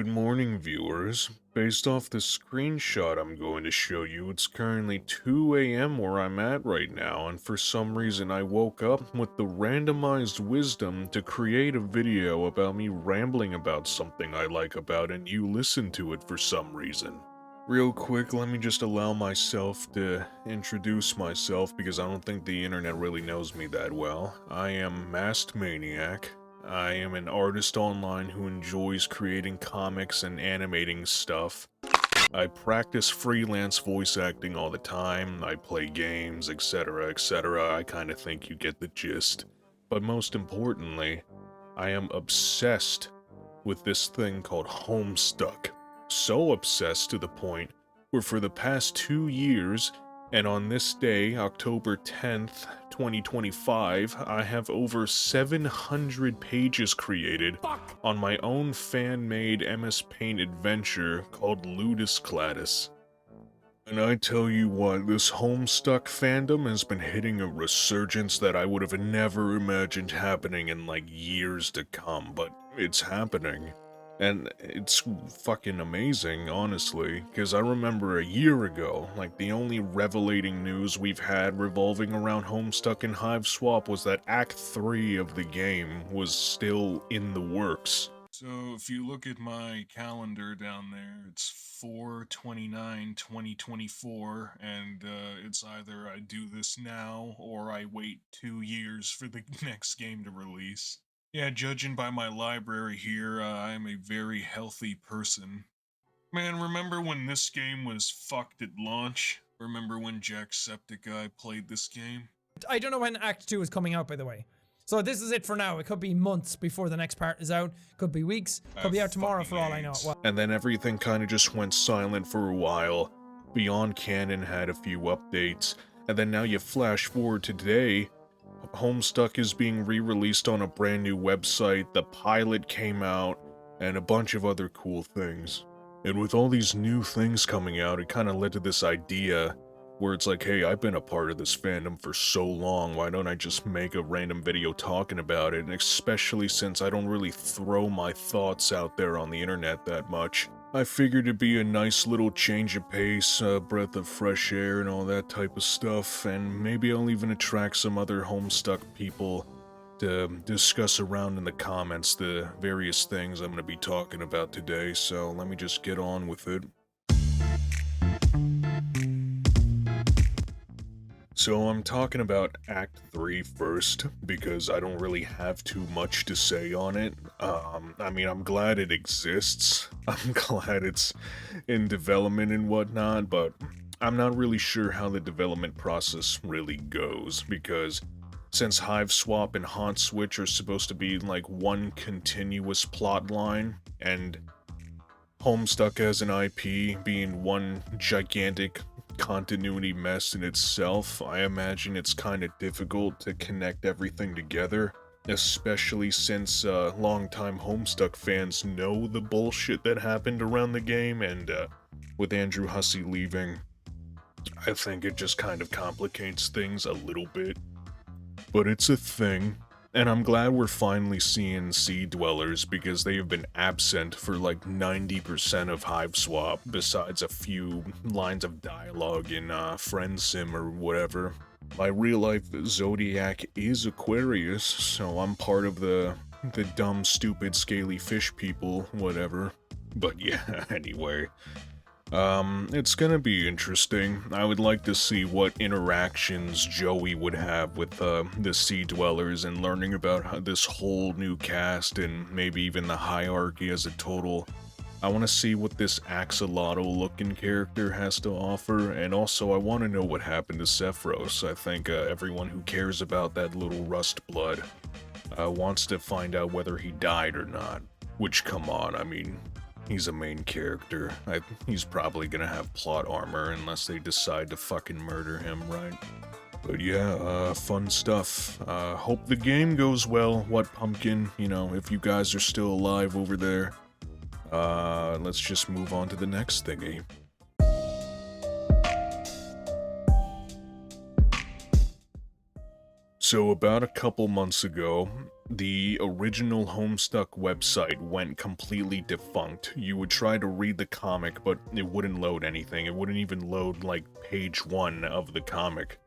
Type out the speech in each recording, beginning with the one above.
Good morning, viewers. Based off the screenshot I'm going to show you, it's currently 2 a.m. where I'm at right now, and for some reason I woke up with the randomized wisdom to create a video about me rambling about something I like about and you listen to it for some reason. Real quick, let me just allow myself to introduce myself because I don't think the internet really knows me that well. I am Masked Maniac. I am an artist online who enjoys creating comics and animating stuff. I practice freelance voice acting all the time, I play games, etc., etc. I kinda think you get the gist. But most importantly, I am obsessed with this thing called Homestuck. So obsessed to the point where for the past 2 years, and on this day, October 10th, 2025, I have over 700 pages created on my own fan-made MS Paint adventure called Ludus Cladis. And I tell you what, this Homestuck fandom has been hitting a resurgence that I would have never imagined happening in like years to come, but it's happening. And it's fucking amazing, honestly, because I remember a year ago, like the only revelating news we've had revolving around Homestuck and Hiveswap was that Act 3 of the game was still in the works. So if you look at my calendar down there, it's 4/29/2024, and it's either I do this now or I wait 2 years for the next game to release. Yeah, judging by my library here, I am a very healthy person. Man, remember when this game was fucked at launch? Remember when Jacksepticeye played this game? I don't know when Act 2 is coming out, by the way. So this is it for now. It could be months before the next part is out. Could be weeks. Could be out tomorrow for all I know. Well, and then everything kind of just went silent for a while. Beyond Canon had a few updates. And then now you flash forward to today. Homestuck is being re-released on a brand new website. The pilot came out. And a bunch of other cool things. And with all these new things coming out, it kind of led to this idea where it's like, hey, I've been a part of this fandom for so long, why don't I just make a random video talking about it, and especially since I don't really throw my thoughts out there on the internet that much. I figured it'd be a nice little change of pace, a breath of fresh air and all that type of stuff, and maybe I'll even attract some other Homestuck people to discuss around in the comments the various things I'm going to be talking about today, so let me just get on with it. So I'm talking about Act 3 first, because I don't really have too much to say on it. I mean, I'm glad it exists. I'm glad it's in development and whatnot, but I'm not really sure how the development process really goes, because since Hiveswap and Haunt Switch are supposed to be like one continuous plot line, and Homestuck as an IP being one gigantic continuity mess in itself, I imagine it's kind of difficult to connect everything together, especially since longtime Homestuck fans know the bullshit that happened around the game, and with Andrew Hussey leaving, I think it just kind of complicates things a little bit. But it's a thing. And I'm glad we're finally seeing Sea Dwellers, because they have been absent for like 90% of Hiveswap, besides a few lines of dialogue in Friend Sim or whatever. My real-life zodiac is Aquarius, so I'm part of the dumb, stupid, scaly fish people, whatever. But yeah, anyway. It's gonna be interesting. I would like to see what interactions Joey would have with, the Sea Dwellers, and learning about this whole new cast and maybe even the hierarchy as a total. I want to see what this axolotl-looking character has to offer, and also I want to know what happened to Sephiroth. I think, everyone who cares about that little rust blood, wants to find out whether he died or not. Which, come on, I mean, he's a main character. He's probably gonna have plot armor unless they decide to fucking murder him, right? But yeah, fun stuff. Hope the game goes well. What Pumpkin, you know, if you guys are still alive over there. Let's just move on to the next thingy. So about a couple months ago, the original Homestuck website went completely defunct. You would try to read the comic, but it wouldn't load anything. It wouldn't even load, like, page 1 of the comic.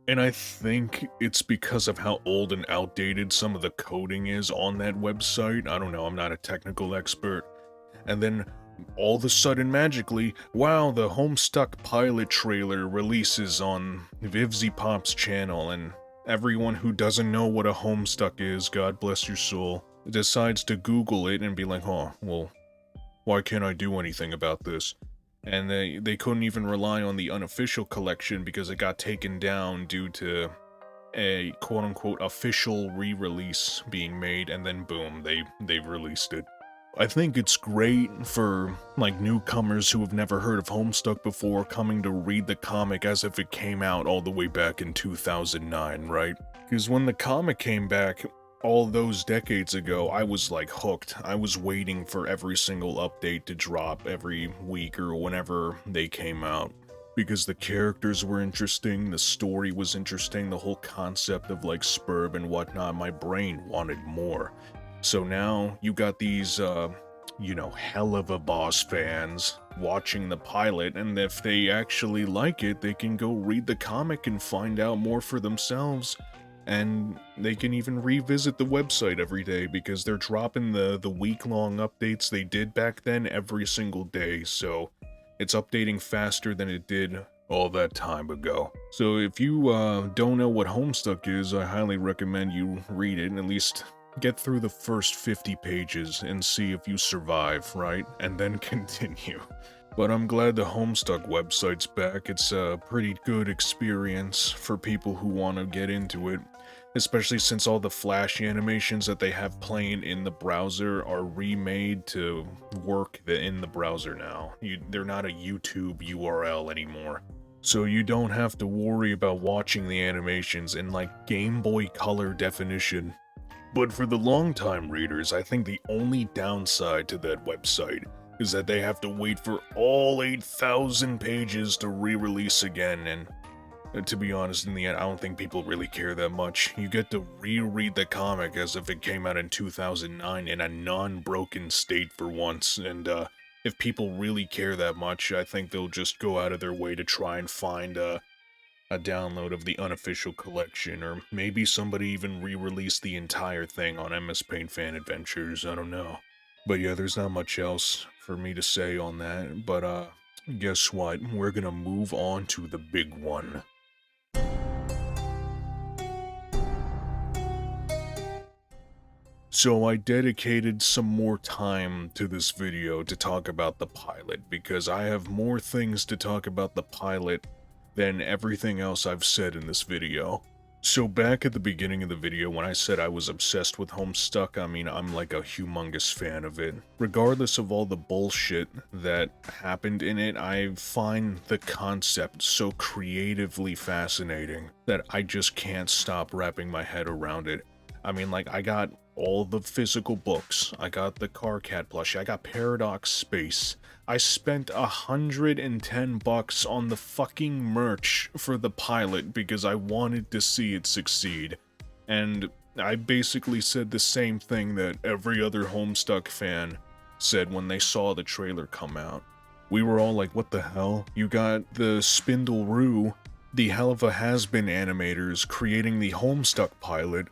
And I think it's because of how old and outdated some of the coding is on that website. I don't know, I'm not a technical expert. And then, all of a sudden, magically, wow, the Homestuck pilot trailer releases on Hiveswap's channel, and everyone who doesn't know what a Homestuck is, God bless your soul, decides to Google it and be like, oh, well, why can't I do anything about this? And they couldn't even rely on the unofficial collection because it got taken down due to a quote-unquote official re-release being made, and then boom, they released it. I think it's great for, like, newcomers who have never heard of Homestuck before coming to read the comic as if it came out all the way back in 2009, right? Because when the comic came back all those decades ago, I was, like, hooked. I was waiting for every single update to drop every week or whenever they came out. Because the characters were interesting, the story was interesting, the whole concept of, like, Spurb and whatnot, my brain wanted more. So now you got these, hell of a boss fans watching the pilot, and if they actually like it, they can go read the comic and find out more for themselves, and they can even revisit the website every day because they're dropping the week-long updates they did back then every single day, so it's updating faster than it did all that time ago. So if you don't know what Homestuck is, I highly recommend you read it and at least get through the first 50 pages and see if you survive, right? And then continue. But I'm glad the Homestuck website's back. It's a pretty good experience for people who want to get into it, especially since all the flashy animations that they have playing in the browser are remade to work in the browser now. They're not a YouTube URL anymore. So you don't have to worry about watching the animations in, like, Game Boy Color definition. But for the long-time readers, I think the only downside to that website is that they have to wait for all 8,000 pages to re-release again, and to be honest, in the end, I don't think people really care that much. You get to reread the comic as if it came out in 2009 in a non-broken state for once, and if people really care that much, I think they'll just go out of their way to try and find a download of the unofficial collection, or maybe somebody even re-released the entire thing on MS Paint Fan Adventures, I don't know. But yeah, there's not much else for me to say on that, but guess what? We're gonna move on to the big one. So I dedicated some more time to this video to talk about the pilot, because I have more things to talk about the pilot than everything else I've said in this video. So back at the beginning of the video when I said I was obsessed with Homestuck, I mean, I'm like a humongous fan of it. Regardless of all the bullshit that happened in it, I find the concept so creatively fascinating that I just can't stop wrapping my head around it. I mean, like, I got all the physical books, I got the Carcat plushie, I got Paradox Space. I spent $110 on the fucking merch for the pilot because I wanted to see it succeed. And I basically said the same thing that every other Homestuck fan said when they saw the trailer come out. We were all like, what the hell? You got the Spindle-Roo, the hell of a has-been animators creating the Homestuck pilot,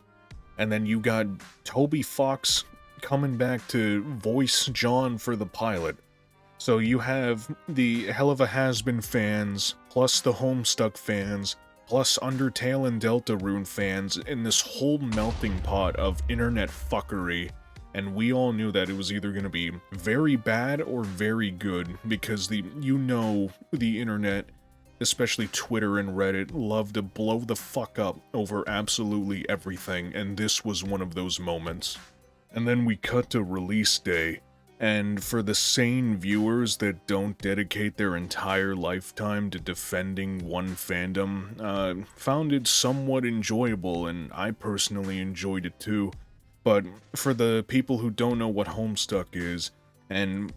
and then you got Toby Fox coming back to voice John for the pilot. So you have the hell of a has-been fans, plus the Homestuck fans, plus Undertale and Deltarune fans in this whole melting pot of internet fuckery, and we all knew that it was either going to be very bad or very good, because the internet, especially Twitter and Reddit, love to blow the fuck up over absolutely everything, and this was one of those moments. And then we cut to release day, and for the sane viewers that don't dedicate their entire lifetime to defending one fandom, found it somewhat enjoyable, and I personally enjoyed it too. But for the people who don't know what Homestuck is, and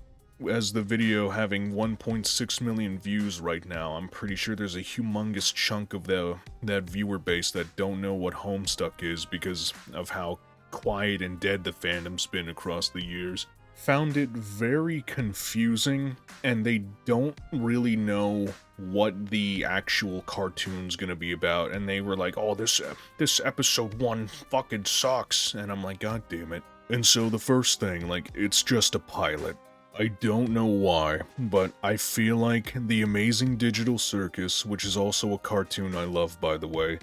as the video having 1.6 million views right now, I'm pretty sure there's a humongous chunk of that viewer base that don't know what Homestuck is because of how quiet and dead the fandom's been across the years. Found it very confusing, and they don't really know what the actual cartoon's gonna be about, and they were like, oh, this episode 1 fucking sucks, and I'm like, god damn it. And so the first thing, like, it's just a pilot. I don't know why, but I feel like The Amazing Digital Circus, which is also a cartoon I love, by the way,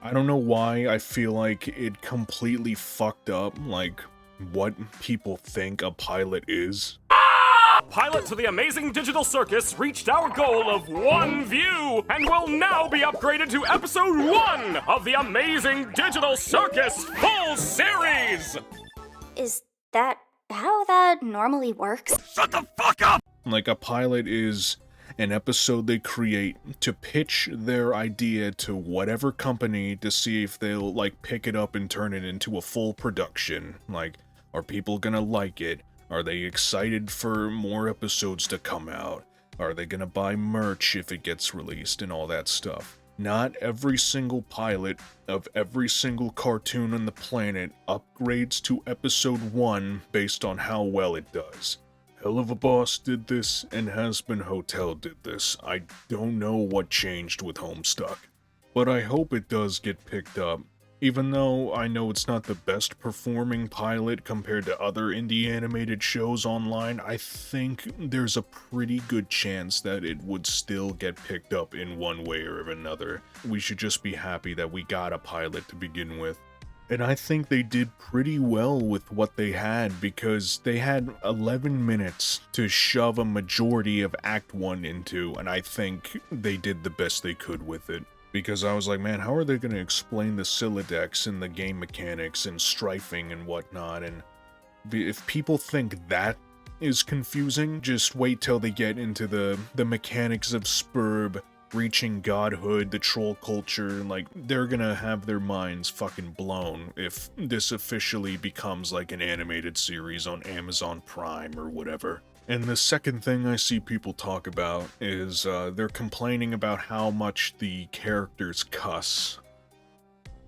I don't know why I feel like it completely fucked up, like, what people think a pilot is. Pilot to The Amazing Digital Circus reached our goal of 1 view and will now be upgraded to episode 1 of The Amazing Digital Circus full series! Is that how that normally works? Shut the fuck up! Like, a pilot is an episode they create to pitch their idea to whatever company to see if they'll, like, pick it up and turn it into a full production. Like, are people gonna like it? Are they excited for more episodes to come out? Are they gonna buy merch if it gets released and all that stuff? Not every single pilot of every single cartoon on the planet upgrades to episode 1 based on how well it does. Hell of a Boss did this, and Has Been Hotel did this. I don't know what changed with Homestuck, but I hope it does get picked up. Even though I know it's not the best performing pilot compared to other indie animated shows online, I think there's a pretty good chance that it would still get picked up in one way or another. We should just be happy that we got a pilot to begin with. And I think they did pretty well with what they had, because they had 11 minutes to shove a majority of Act 1 into, and I think they did the best they could with it. Because I was like, man, how are they going to explain the Sylladex and the game mechanics and strifing and whatnot? And if people think that is confusing, just wait till they get into the mechanics of Spurb, reaching godhood, the troll culture. Like, they're gonna have their minds fucking blown if this officially becomes like an animated series on Amazon Prime or whatever. And the second thing I see people talk about is they're complaining about how much the characters cuss.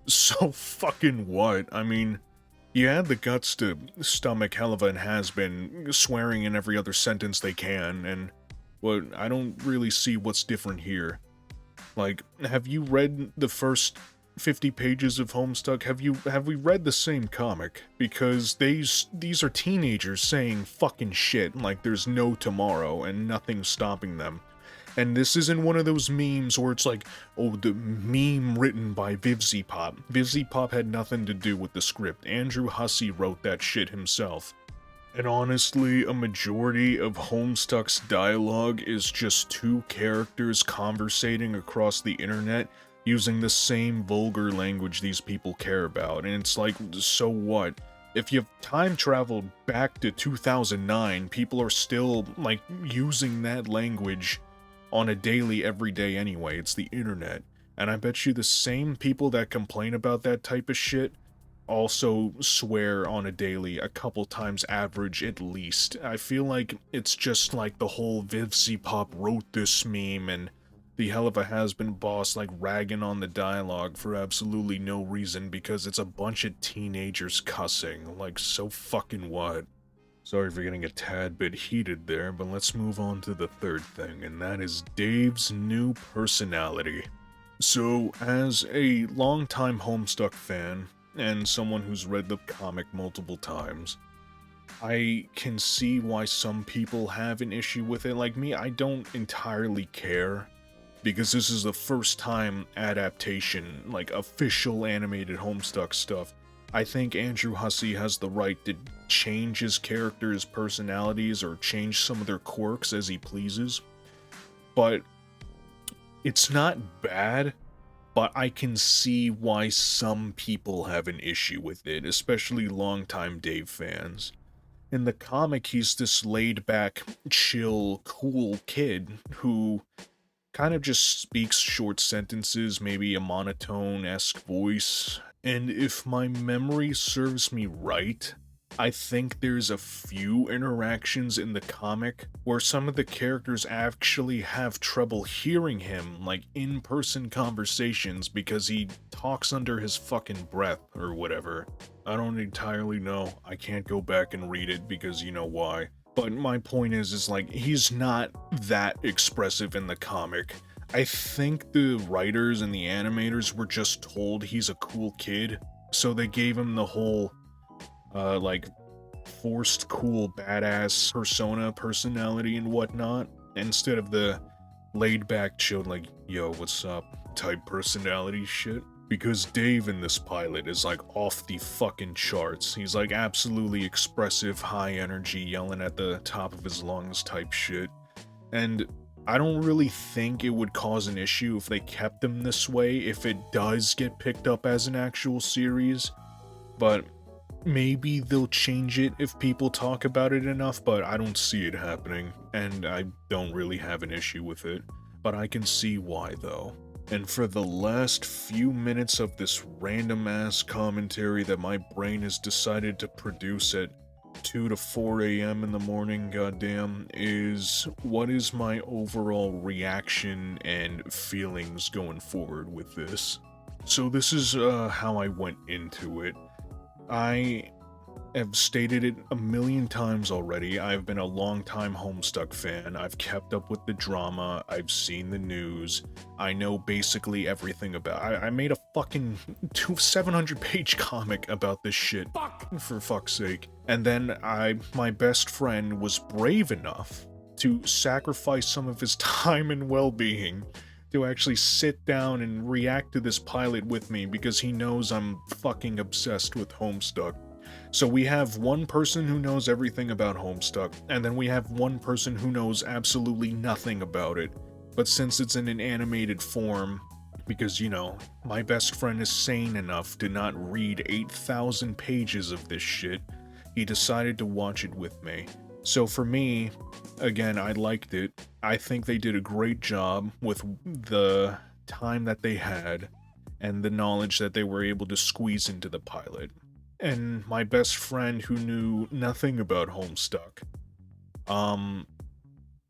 So fucking what? I mean, you had the guts to stomach Helva and Has-Been swearing in every other sentence they can, and well, I don't really see what's different here. Like, have you read the first 50 pages of Homestuck? Have we read the same comic? Because these are teenagers saying fucking shit like there's no tomorrow and nothing's stopping them. And this isn't one of those memes where it's like, oh, the meme written by Hiveswap. Hiveswap had nothing to do with the script. Andrew Hussey wrote that shit himself. And honestly, a majority of Homestuck's dialogue is just two characters conversating across the internet using the same vulgar language these people care about, and it's like, so what? If you've time traveled back to 2009, people are still, like, using that language on a daily, everyday anyway. It's the internet. And I bet you the same people that complain about that type of shit also swear on a daily, a couple times average at least. I feel like it's just like the whole Hiveswap wrote this meme, and the hell of a Has-Been boss like ragging on the dialogue for absolutely no reason because it's a bunch of teenagers cussing. Like, so fucking what? Sorry for getting a tad bit heated there, but let's move on to the third thing, and that is Dave's new personality. So, as a longtime Homestuck fan, and someone who's read the comic multiple times, I can see why some people have an issue with it. Like me, I don't entirely care, because this is the first time adaptation, like official animated Homestuck stuff. I think Andrew Hussey has the right to change his characters' personalities or change some of their quirks as he pleases. But it's not bad, but I can see why some people have an issue with it, especially longtime Dave fans. In the comic, he's this laid-back, chill, cool kid who kind of just speaks short sentences, maybe a monotone-esque voice. And if my memory serves me right, I think there's a few interactions in the comic where some of the characters actually have trouble hearing him, like in-person conversations, because he talks under his fucking breath or whatever. I don't entirely know. I can't go back and read it because you know why. But my point is like, he's not that expressive in the comic. I think the writers and the animators were just told he's a cool kid, so they gave him the whole like forced cool badass personality and whatnot, instead of the laid back chill like yo what's up type personality shit. Because Dave in this pilot is like off the fucking charts. He's like absolutely expressive, high energy, yelling at the top of his lungs type shit. And I don't really think it would cause an issue if they kept him this way if it does get picked up as an actual series. But maybe they'll change it if people talk about it enough, but I don't see it happening, and I don't really have an issue with it. But I can see why though. And for the last few minutes of this random ass commentary that my brain has decided to produce at 2 to 4 a.m. in the morning, goddamn, is what is my overall reaction and feelings going forward with this. So this is how I went into it. I have stated it a million times already. I've been a long-time Homestuck fan. I've kept up with the drama. I've seen the news. I know basically everything about I made a fucking 700-page comic about this shit. Fuck! For fuck's sake. And then my best friend was brave enough to sacrifice some of his time and well-being to actually sit down and react to this pilot with me because he knows I'm fucking obsessed with Homestuck. So we have one person who knows everything about Homestuck, and then we have one person who knows absolutely nothing about it. But since it's in an animated form, because, you know, my best friend is sane enough to not read 8,000 pages of this shit, he decided to watch it with me. So for me, again, I liked it. I think they did a great job with the time that they had and the knowledge that they were able to squeeze into the pilot. And my best friend who knew nothing about Homestuck,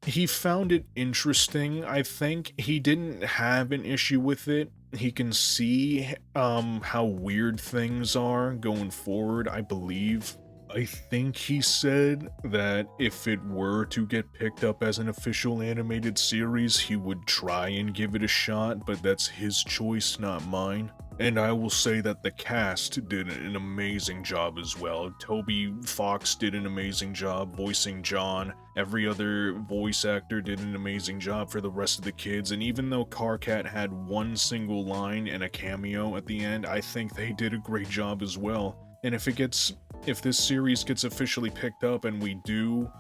he found it interesting. I think he didn't have an issue with it. He can see how weird things are going forward, I believe. I think he said that if it were to get picked up as an official animated series, he would try and give it a shot, but that's his choice, not mine. And I will say that the cast did an amazing job as well. Toby Fox did an amazing job voicing John. Every other voice actor did an amazing job for the rest of the kids. And even though Carcat had one single line and a cameo at the end, I think they did a great job as well. And if this series gets officially picked up and we do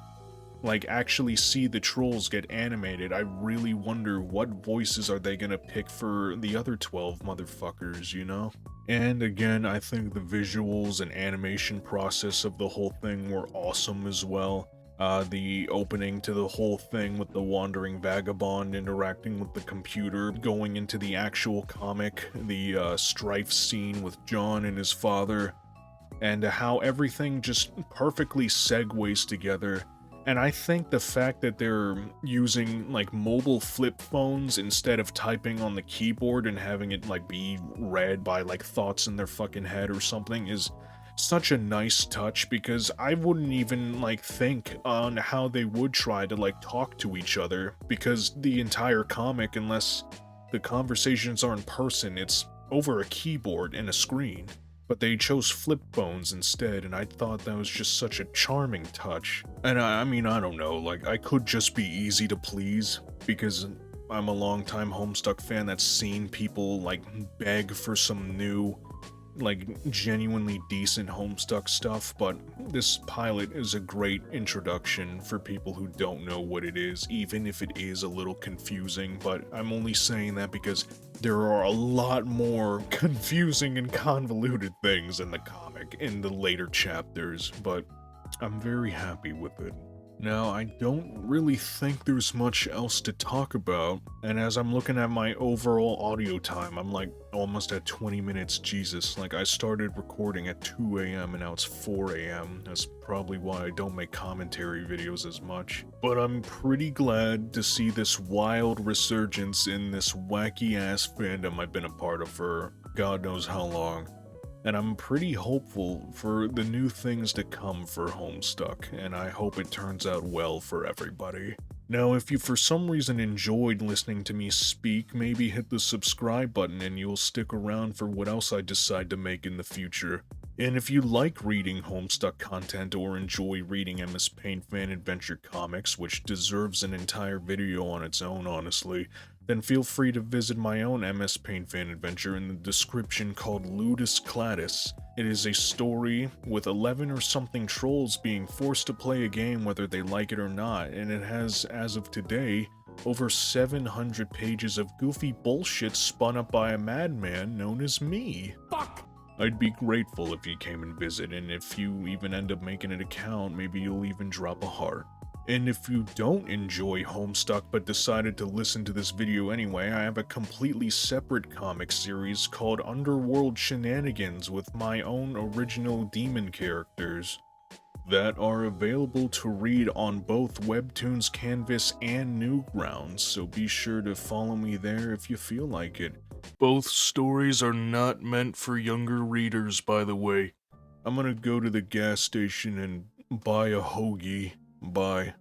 actually see the trolls get animated, I really wonder what voices are they gonna pick for the other 12 motherfuckers, you know? And again, I think the visuals and animation process of the whole thing were awesome as well. The opening to the whole thing with the wandering vagabond interacting with the computer, going into the actual comic, the strife scene with John and his father, and how everything just perfectly segues together. And I think the fact that they're using mobile flip phones instead of typing on the keyboard and having it be read by thoughts in their fucking head or something is such a nice touch, because I wouldn't even think on how they would try to talk to each other, because the entire comic, unless the conversations are in person, it's over a keyboard and a screen. But they chose flip phones instead, and I thought that was just such a charming touch. And I mean, I don't know, I could just be easy to please, because I'm a longtime Homestuck fan that's seen people, beg for some new, genuinely decent Homestuck stuff, but this pilot is a great introduction for people who don't know what it is, even if it is a little confusing. But I'm only saying that because there are a lot more confusing and convoluted things in the comic in the later chapters, but I'm very happy with it. Now, I don't really think there's much else to talk about, and as I'm looking at my overall audio time, I'm like almost at 20 minutes, Jesus. Like, I started recording at 2 a.m. and now it's 4 a.m. That's probably why I don't make commentary videos as much. But I'm pretty glad to see this wild resurgence in this wacky-ass fandom I've been a part of for God knows how long. And I'm pretty hopeful for the new things to come for Homestuck, and I hope it turns out well for everybody. Now, if you for some reason enjoyed listening to me speak, maybe hit the subscribe button and you'll stick around for what else I decide to make in the future. And if you like reading Homestuck content or enjoy reading MS Paint Fan Adventure comics, which deserves an entire video on its own, honestly, then feel free to visit my own MS Paint Fan Adventure in the description called Ludus Cladis. It is a story with 11 or something trolls being forced to play a game whether they like it or not, and it has, as of today, over 700 pages of goofy bullshit spun up by a madman known as me. Fuck! I'd be grateful if you came and visit, and if you even end up making an account, maybe you'll even drop a heart. And if you don't enjoy Homestuck but decided to listen to this video anyway, I have a completely separate comic series called Underworld Shenanigans with my own original demon characters that are available to read on both Webtoons Canvas and Newgrounds, so be sure to follow me there if you feel like it. Both stories are not meant for younger readers, by the way. I'm gonna go to the gas station and buy a hoagie. Bye.